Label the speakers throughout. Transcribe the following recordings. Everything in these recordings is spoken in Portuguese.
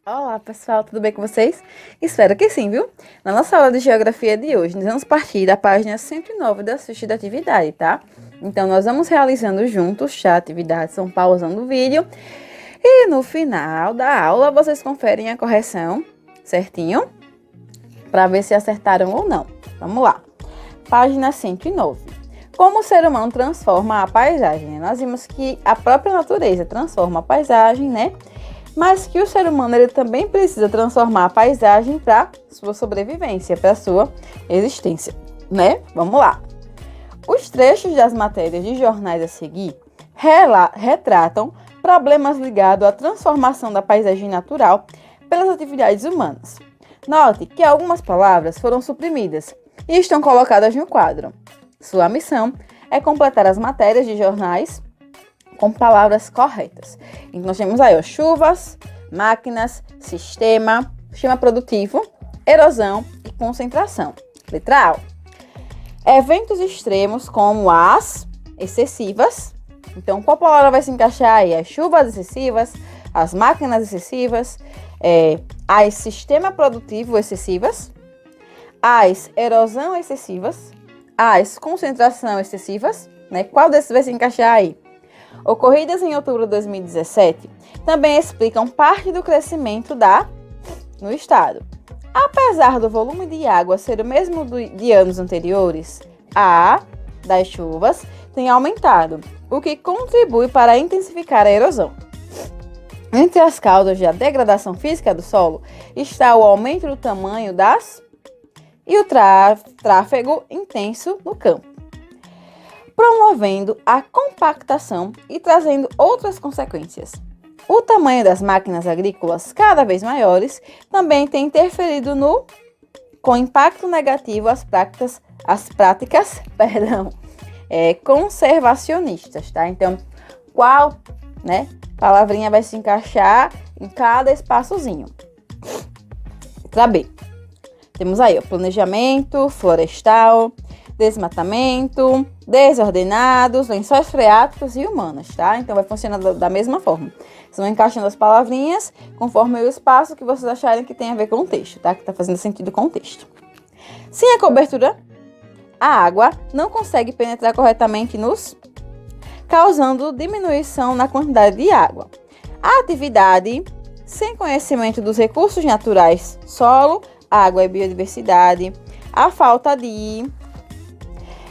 Speaker 1: Olá pessoal, tudo bem com vocês? Espero que sim, viu? Na nossa aula de geografia de hoje, nós vamos partir da página 109 da ficha da atividade, tá? Então, nós vamos realizando juntos a atividade, são pausando o vídeo. E no final da aula, vocês conferem a correção certinho, para ver se acertaram ou não. Vamos lá. Página 109. Como o ser humano transforma a paisagem? Nós vimos que a própria natureza transforma a paisagem, né? Mas que o ser humano ele também precisa transformar a paisagem para sua sobrevivência, para sua existência, né? Vamos lá. Os trechos das matérias de jornais a seguir retratam problemas ligados à transformação da paisagem natural pelas atividades humanas. Note que algumas palavras foram suprimidas e estão colocadas no quadro. Sua missão é completar as matérias de jornais com palavras corretas. Então, nós temos aí, chuvas, máquinas, sistema produtivo, erosão e concentração. Letra A. Eventos extremos como as excessivas. Então, qual palavra vai se encaixar aí? As chuvas excessivas, as máquinas excessivas, as sistema produtivo excessivas, as erosão excessivas, as concentração excessivas, né? Qual desses vai se encaixar aí? Ocorridas em outubro de 2017, também explicam parte do crescimento no estado. Apesar do volume de água ser o mesmo de anos anteriores, a das chuvas tem aumentado, o que contribui para intensificar a erosão. Entre as causas da degradação física do solo está o aumento do tamanho e o tráfego intenso no campo, promovendo a compactação e trazendo outras consequências. O tamanho das máquinas agrícolas, cada vez maiores, também tem interferido com impacto negativo às práticas conservacionistas, tá? Então, qual, palavrinha vai se encaixar em cada espaçozinho? Letra B. Temos aí o planejamento florestal, desmatamento, desordenados, lençóis freáticos e humanas, tá? Então, vai funcionar da mesma forma. Vocês vão encaixando as palavrinhas conforme o espaço que vocês acharem que tem a ver com o texto, tá? Que tá fazendo sentido com o texto. Sem a cobertura, a água não consegue penetrar corretamente causando diminuição na quantidade de água. A atividade, sem conhecimento dos recursos naturais, solo, água e biodiversidade, a falta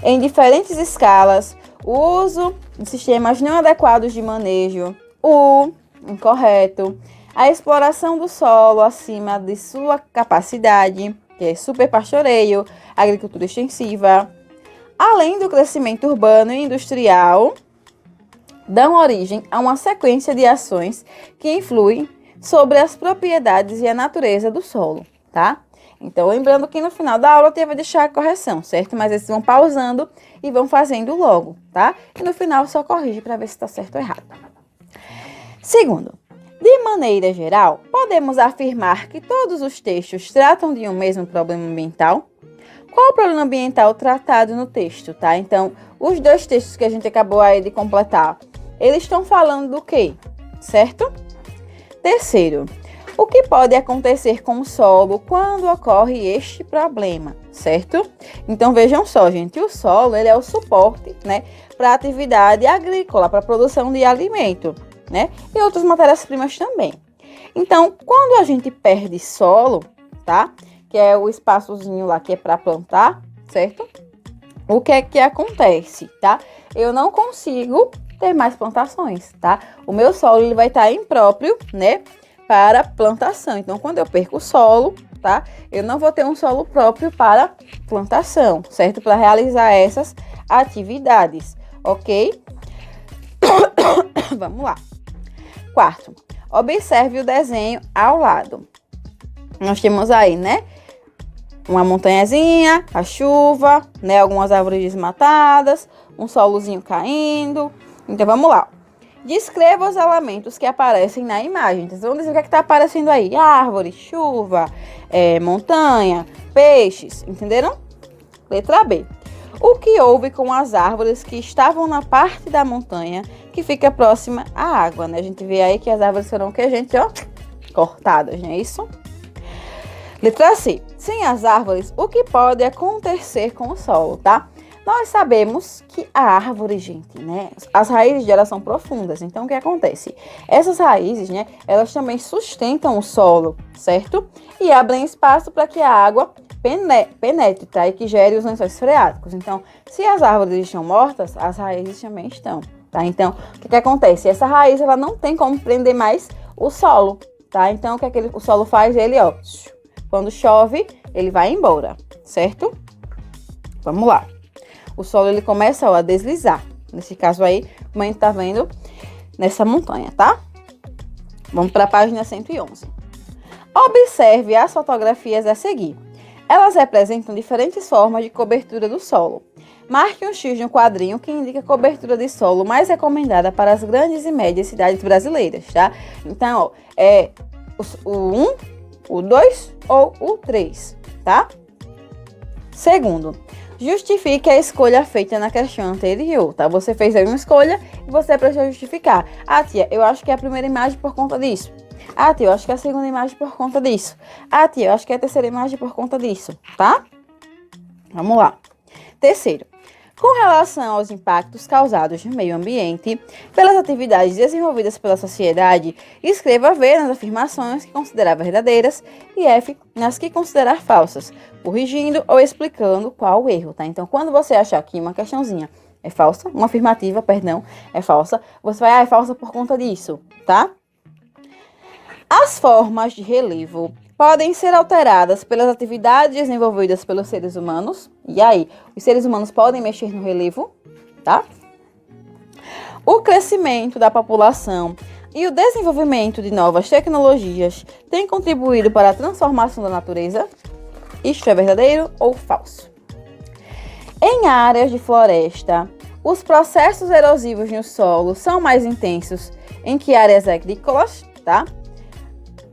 Speaker 1: em diferentes escalas, o uso de sistemas não adequados de manejo, o incorreto, a exploração do solo acima de sua capacidade, que é superpastoreio, agricultura extensiva, além do crescimento urbano e industrial, dão origem a uma sequência de ações que influem sobre as propriedades e a natureza do solo, tá? Então, lembrando que no final da aula eu vou deixar a correção, certo? Mas eles vão pausando e vão fazendo logo, tá? E no final só corrige para ver se está certo ou errado. Segundo, de maneira geral, podemos afirmar que todos os textos tratam de um mesmo problema ambiental? Qual o problema ambiental tratado no texto, tá? Então, os dois textos que a gente acabou aí de completar, eles estão falando do quê? Certo? Terceiro, o que pode acontecer com o solo quando ocorre este problema, certo? Então, vejam só, gente, o solo ele é o suporte, para a atividade agrícola, para a produção de alimento, e outras matérias-primas também. Então, quando a gente perde solo, tá? Que é o espaçozinho lá que é para plantar, certo? O que é que acontece, tá? Eu não consigo ter mais plantações, tá? O meu solo ele vai estar impróprio, para plantação. Então, quando eu perco o solo, tá? Eu não vou ter um solo próprio para plantação, certo? Para realizar essas atividades, ok? Vamos lá. Quarto, observe o desenho ao lado. Nós temos aí, uma montanhazinha, a chuva, algumas árvores desmatadas, um solozinho caindo. Então, vamos lá. Descreva os elementos que aparecem na imagem. Então, vamos dizer o que está aparecendo aí. Árvore, chuva, montanha, peixes. Entenderam? Letra B. O que houve com as árvores que estavam na parte da montanha que fica próxima à água, A gente vê aí que as árvores foram o que, gente? cortadas, não é isso? Letra C. Sem as árvores, o que pode acontecer com o solo, tá? Nós sabemos que a árvore, gente, né? As raízes delas são profundas. Então, o que acontece? Essas raízes, né? Elas também sustentam o solo, certo? E abrem espaço para que a água penetre, tá? E que gere os lençóis freáticos. Então, se as árvores estão mortas, as raízes também estão, tá? Então, o que acontece? Essa raiz, ela não tem como prender mais o solo, tá? Então, o que o solo faz? Ele, ó, quando chove, ele vai embora, certo? Vamos lá. O solo, ele começa, ó, a deslizar. Nesse caso aí, como a gente tá vendo nessa montanha, tá? Vamos para a página 111. Observe as fotografias a seguir. Elas representam diferentes formas de cobertura do solo. Marque um X no quadrinho que indica a cobertura de solo mais recomendada para as grandes e médias cidades brasileiras, tá? Então, ó, é o 1, o 2 ou o 3, tá? Segundo, justifique a escolha feita na questão anterior, tá? Você fez aí uma escolha e você precisa justificar. Ah, tia, eu acho que é a primeira imagem por conta disso. Ah, tia, eu acho que é a segunda imagem por conta disso. Ah, tia, eu acho que é a terceira imagem por conta disso, tá? Vamos lá. Terceiro, com relação aos impactos causados no meio ambiente pelas atividades desenvolvidas pela sociedade, escreva V nas afirmações que considerar verdadeiras e F nas que considerar falsas, corrigindo ou explicando qual o erro, tá? Então, quando você achar que uma questãozinha é falsa, uma afirmativa, perdão, é falsa, você vai, é falsa por conta disso, tá? As formas de relevo podem ser alteradas pelas atividades desenvolvidas pelos seres humanos. E aí, os seres humanos podem mexer no relevo, tá? O crescimento da população e o desenvolvimento de novas tecnologias têm contribuído para a transformação da natureza. Isto é verdadeiro ou falso? Em áreas de floresta, os processos erosivos no solo são mais intensos em que áreas agrícolas, tá?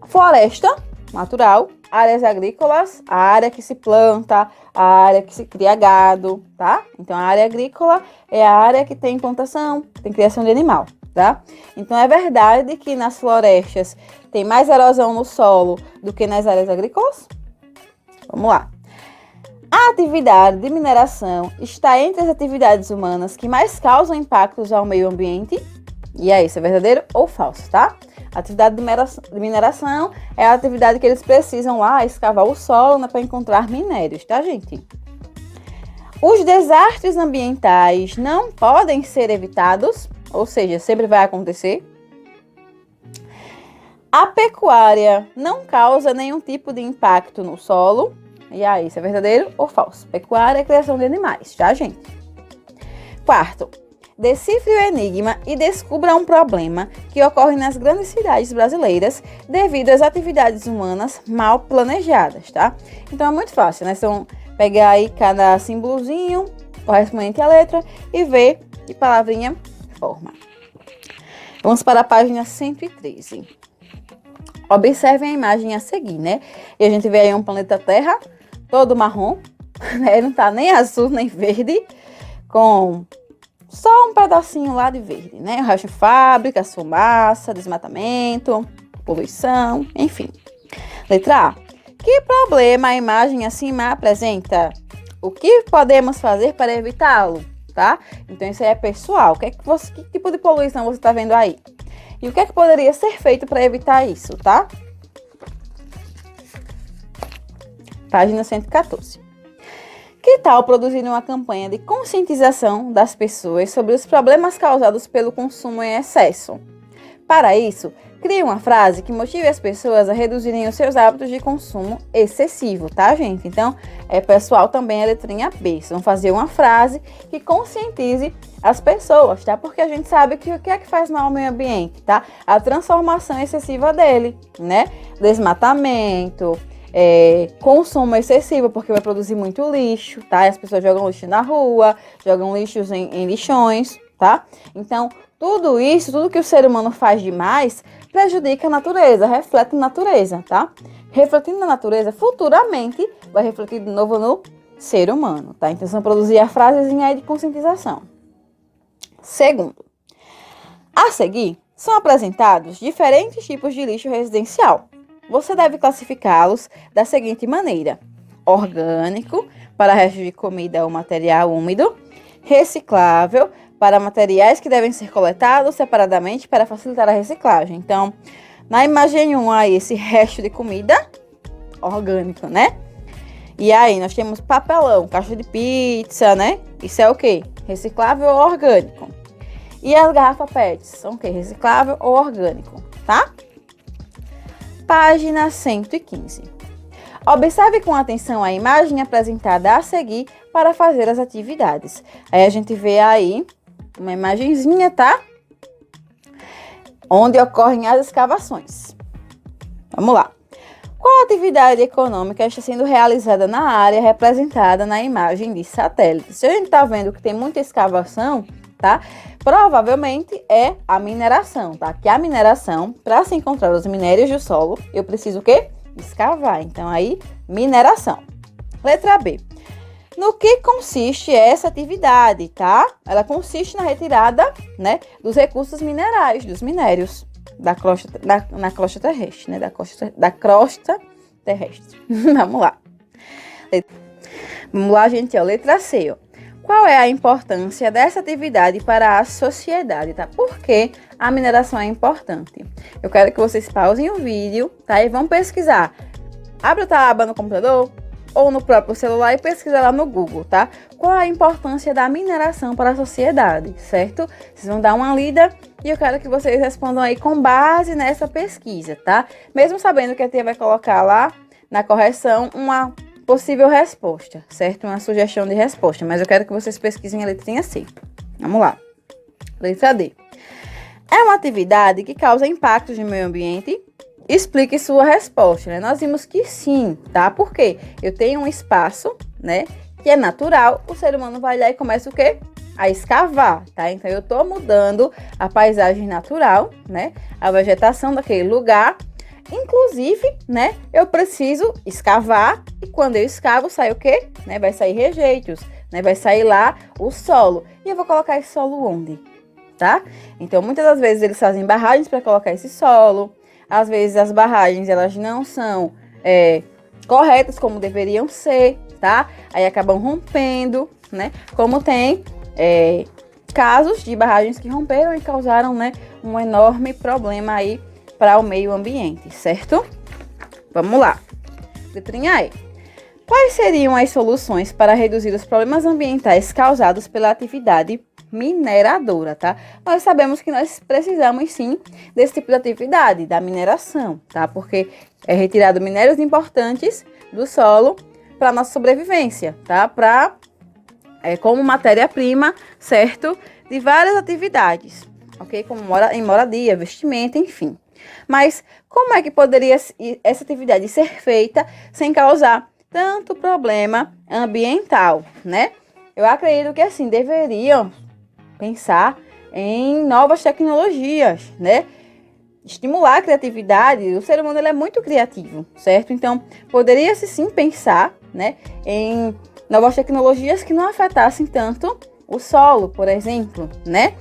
Speaker 1: Floresta natural, áreas agrícolas, a área que se planta, a área que se cria gado, tá? Então, a área agrícola é a área que tem plantação, tem criação de animal, tá? Então, é verdade que nas florestas tem mais erosão no solo do que nas áreas agrícolas? Vamos lá. A atividade de mineração está entre as atividades humanas que mais causam impactos ao meio ambiente? E aí, isso é verdadeiro ou falso, tá? A atividade de mineração é a atividade que eles precisam lá escavar o solo, né, para encontrar minérios, tá, gente? Os desastres ambientais não podem ser evitados, ou seja, sempre vai acontecer. A pecuária não causa nenhum tipo de impacto no solo. E aí, isso é verdadeiro ou falso? Pecuária é criação de animais, tá, gente? Quarto, decifre o enigma e descubra um problema que ocorre nas grandes cidades brasileiras devido às atividades humanas mal planejadas, tá? Então, é muito fácil, né? Vocês vão pegar aí cada símbolozinho correspondente à letra e ver que palavrinha forma. Vamos para a página 113. Observem a imagem a seguir, né? E a gente vê aí um planeta Terra todo marrom, né? Não tá nem azul nem verde, com só um pedacinho lá de verde, né? O resto de fábricas, fumaça, desmatamento, poluição, enfim. Letra A. Que problema a imagem acima apresenta? O que podemos fazer para evitá-lo, tá? Então, isso aí é pessoal. Que tipo de poluição você está vendo aí? E o que é que poderia ser feito para evitar isso, tá? Página 114. Que tal produzir uma campanha de conscientização das pessoas sobre os problemas causados pelo consumo em excesso? Para isso, crie uma frase que motive as pessoas a reduzirem os seus hábitos de consumo excessivo, tá, gente? Então, pessoal, também a letrinha B. Vocês vão fazer uma frase que conscientize as pessoas, tá? Porque a gente sabe que o que é que faz mal ao meio ambiente, tá? A transformação excessiva dele, né? Desmatamento, consumo excessivo, porque vai produzir muito lixo, tá? As pessoas jogam lixo na rua, jogam lixos em lixões, tá? Então, tudo isso, tudo que o ser humano faz demais, prejudica a natureza, reflete na natureza, tá? Refletindo na natureza, futuramente vai refletir de novo no ser humano, tá? Então, vamos produzir a frasezinha aí de conscientização. Segundo, a seguir, São apresentados diferentes tipos de lixo residencial. Você deve classificá-los da seguinte maneira: orgânico, para restos de comida ou material úmido; reciclável, para materiais que devem ser coletados separadamente para facilitar a reciclagem. Então, na imagem 1 aí, esse resto de comida orgânico, né? E aí, nós temos papelão, caixa de pizza, né? Isso é o quê? Reciclável ou orgânico. E as garrafas PETs são o quê? Reciclável ou orgânico, tá? Página 115. Observe com atenção a imagem apresentada a seguir para fazer as atividades. Aí a gente vê aí uma imagenzinha, tá? Onde ocorrem as escavações. Vamos lá. Qual atividade econômica está sendo realizada na área representada na imagem de satélite? Se a gente está vendo que tem muita escavação, tá? Provavelmente é a mineração, tá? Que a mineração, para se encontrar os minérios do solo, eu preciso o quê? Escavar. Então, aí, mineração. Letra B. No que consiste essa atividade, tá? Ela consiste na retirada, né, dos recursos minerais, dos minérios da crosta, na crosta terrestre, né? Da crosta terrestre. Vamos lá. Vamos lá, gente, ó. Letra C, ó. Qual é a importância dessa atividade para a sociedade, tá? Por que a mineração é importante? Eu quero que vocês pausem o vídeo, tá? E vão pesquisar. Abre a aba no computador ou no próprio celular e pesquisa lá no Google, tá? Qual a importância da mineração para a sociedade, certo? Vocês vão dar uma lida e eu quero que vocês respondam aí com base nessa pesquisa, tá? Mesmo sabendo que a tia vai colocar lá na correção uma possível resposta, certo? Uma sugestão de resposta, mas eu quero que vocês pesquisem a letrinha C. Vamos lá. Letra D. É uma atividade que causa impactos no meio ambiente? Explique sua resposta, né? Nós vimos que sim, tá? Porque eu tenho um espaço, né, que é natural, o ser humano vai lá e começa o quê? A escavar, tá? Então, eu tô mudando a paisagem natural, né? A vegetação daquele lugar. Inclusive, né, eu preciso escavar e quando eu escavo, sai o quê? Né, vai sair rejeitos, né, vai sair lá o solo. E eu vou colocar esse solo onde? Tá? Então, muitas das vezes eles fazem barragens para colocar esse solo. Às vezes as barragens, elas não são corretas como deveriam ser, tá? Aí acabam rompendo, né? Como tem casos de barragens que romperam e causaram, né, um enorme problema aí para o meio ambiente, certo? Vamos lá. Letrinha E. Quais seriam as soluções para reduzir os problemas ambientais causados pela atividade mineradora, tá? Nós sabemos que nós precisamos, sim, desse tipo de atividade, da mineração, tá? Porque é retirado minérios importantes do solo para nossa sobrevivência, tá? Como matéria-prima, certo? De várias atividades, ok? Como moradia, vestimenta, enfim. Mas como é que poderia essa atividade ser feita sem causar tanto problema ambiental, né? Eu acredito que, assim, deveriam pensar em novas tecnologias, né? Estimular a criatividade. O ser humano, ele é muito criativo, certo? Então, poderia-se sim pensar, né, em novas tecnologias que não afetassem tanto o solo, por exemplo, né?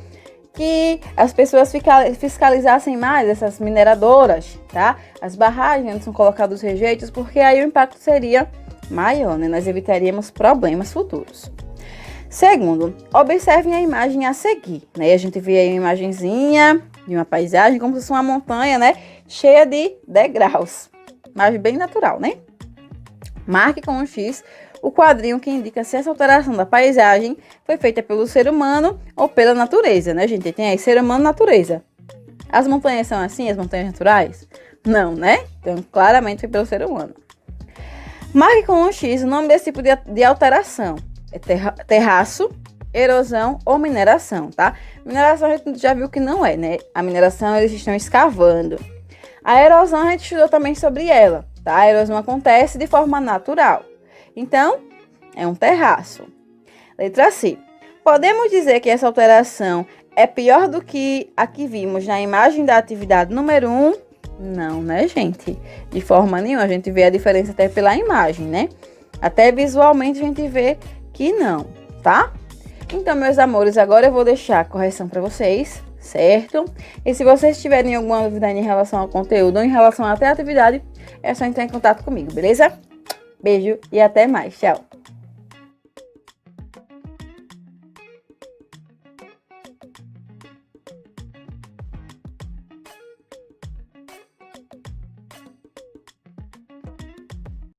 Speaker 1: Que as pessoas fiscalizassem mais essas mineradoras, tá? As barragens onde são colocados os rejeitos, porque aí o impacto seria maior, né? Nós evitaríamos problemas futuros. Segundo, observem a imagem a seguir, né? A gente vê aí uma imagenzinha de uma paisagem como se fosse uma montanha, né? Cheia de degraus. Imagem bem natural, né? Marque com um X o quadrinho que indica se essa alteração da paisagem foi feita pelo ser humano ou pela natureza, né, gente? Tem aí ser humano e natureza. As montanhas são assim, as montanhas naturais? Não, né? Então, claramente foi pelo ser humano. Marque com um X o nome desse tipo de alteração. É terraço, erosão ou mineração, tá? Mineração a gente já viu que não é, né? A mineração eles estão escavando. A erosão a gente estudou também sobre ela, tá? A erosão acontece de forma natural. Então, é um terraço. Letra C. Podemos dizer que essa alteração é pior do que a que vimos na imagem da atividade número 1? Não, né, gente? De forma nenhuma. A gente vê a diferença até pela imagem, né? Até visualmente a gente vê que não, tá? Então, meus amores, agora eu vou deixar a correção para vocês, certo? E se vocês tiverem alguma dúvida em relação ao conteúdo ou em relação até à atividade, é só entrar em contato comigo, beleza? Beijo e até mais. Tchau!